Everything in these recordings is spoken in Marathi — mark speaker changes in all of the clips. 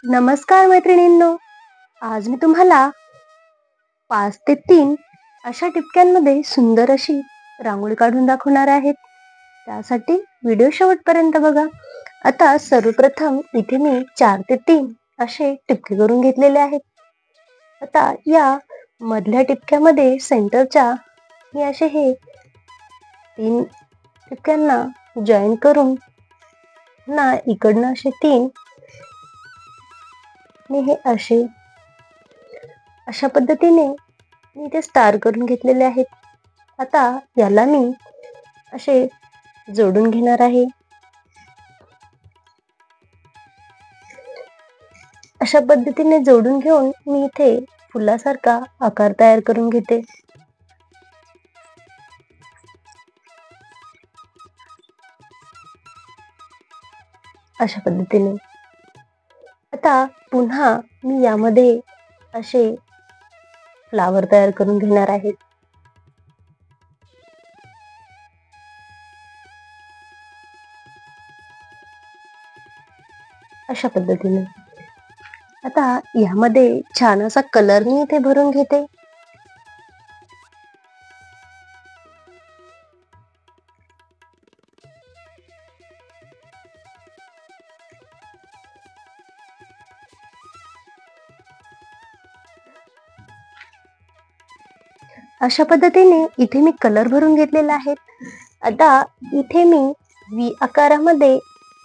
Speaker 1: नमस्कार मैत्रिणींनो. आज मी तुम्हाला 5 ते 3 अशा टिपक्यांमध्ये सुंदर अशी रांगोळी काढून दाखवणार आहेत. त्यासाठी व्हिडिओ शेवटपर्यंत बघा. आता सर्वप्रथम इथे मी 4 ते 3 असे टिपके करून घेतलेले आहेत. आता या मधल्या टिपक्यामध्ये सेंटरच्या मी असे हे 3 टिपक्यांना जॉईन करून पुन्हा इकडनं असे 3 मी हे अशा पद्धतीने मी ते स्टार करून घेतलेले आहेत. आता याला मी असे जोडून घेणार आहे. अशा पद्धतीने जोडून घेऊन मी इथे फुलासारखा आकार तयार करून घेते. अशा पद्धतीने आता पुन्हा मी यामध्ये असे फ्लावर तयार करून घेणार आहे. अशा पद्धतीने आता यामध्ये छान असा कलर मी इथे भरून घेते. अशा पद्धतीने इथे मी कलर भरून घेतलेला आहे. आता इथे मी व्ही आकारामध्ये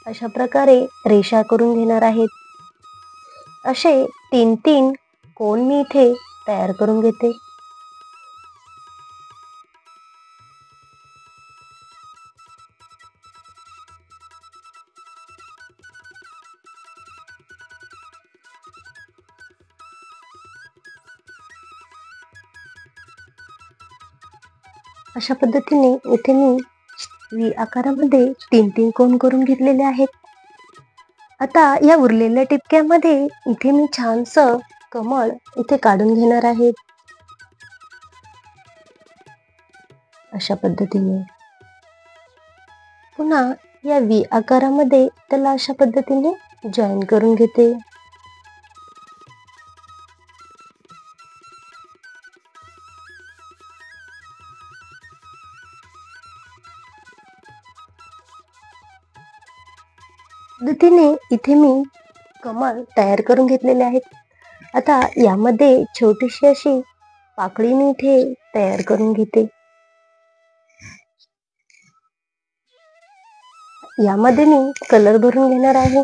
Speaker 1: अशा प्रकारे रेषा करून घेणार आहेत. असे 3 कोन मी इथे तयार करून घेते. अशा पद्धतीने इथे मी व्ही आकारामध्ये 3 कोन करून घेतलेले आहेत. आता या उरलेल्या टिपक्यामध्ये इथे मी छानसं कमळ इथे काढून घेणार आहे. अशा पद्धतीने पुन्हा या व्ही आकारामध्ये त्याला अशा पद्धतीने जॉईन करून घेते. पद्धतीने इथे मी कमळ तयार करून घेतलेले आहेत. आता यामध्ये छोटीशी अशी पाकळी मी इथे तयार करून घेते. यामध्ये मी कलर भरून घेणार आहे.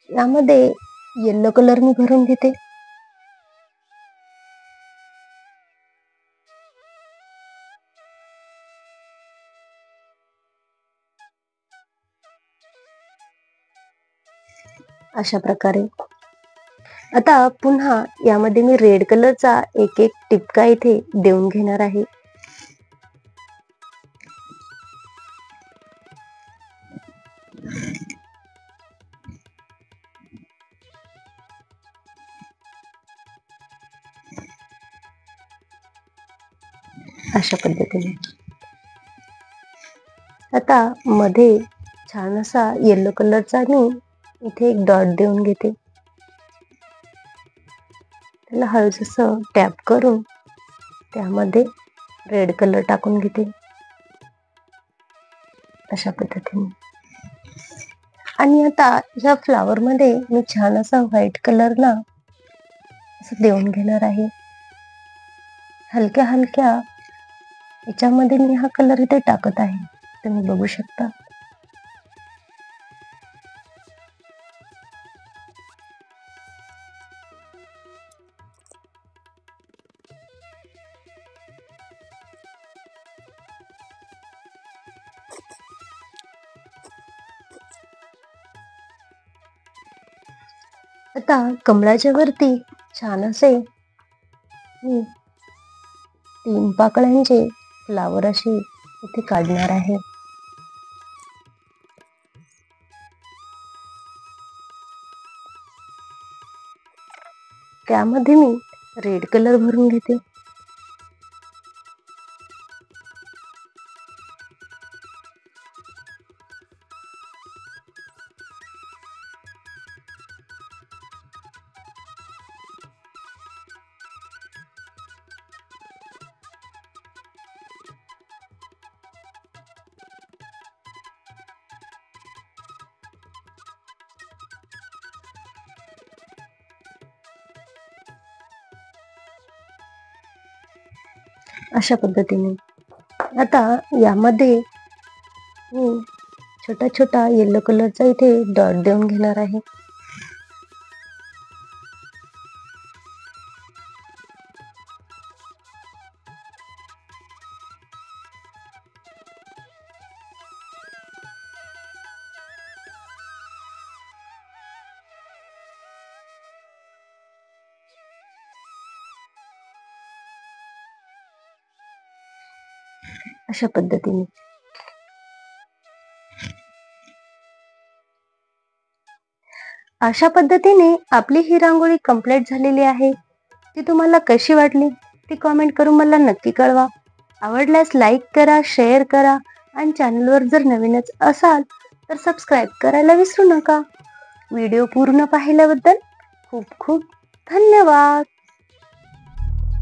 Speaker 1: यामध्ये येलो कलर मी भरून घेते. अशा प्रकारे आता पुन्हा यामध्ये मी रेड कलरचा एक टिपका इथे देऊन घेणार आहे. अशा पद्धतीने आता मध्ये छान असा येलो कलरचा मी इथे एक डॉट देऊन घेते. त्याला हळूसं टॅप करून त्यामध्ये रेड कलर टाकून घेते. अशा पद्धतीने आणि आता या फ्लावर मध्ये मी छान असा व्हाईट कलर ना असं देऊन घेणार आहे. हलक्या हलक्या याच्यामध्ये मी हा कलर इथे टाकत आहे. तुम्ही बघू शकता. आता कमळाच्या वरती छान असे 3 पाकळ्यांचे फ्लावर असे इथे काढणार आहे. त्यामध्ये मी रेड कलर भरून घेते. अशा पद्धतीने आता यामध्ये मी छोटा छोटा येलो कलरचा इथे डॉट देऊन घेणार आहे. अशा पद्धतीने आपली ही रांगोळी कंप्लीट झालेली आहे. ती तुम्हाला कशी वाटली ती कमेंट करून मला नक्की कळवा. आवडल्यास लाईक करा, शेअर करा आणि चॅनलवर जर नवीनच असाल तर सबस्क्राईब करायला विसरू नका. व्हिडिओ पूर्ण पाहिल्याबद्दल खूप खूप धन्यवाद.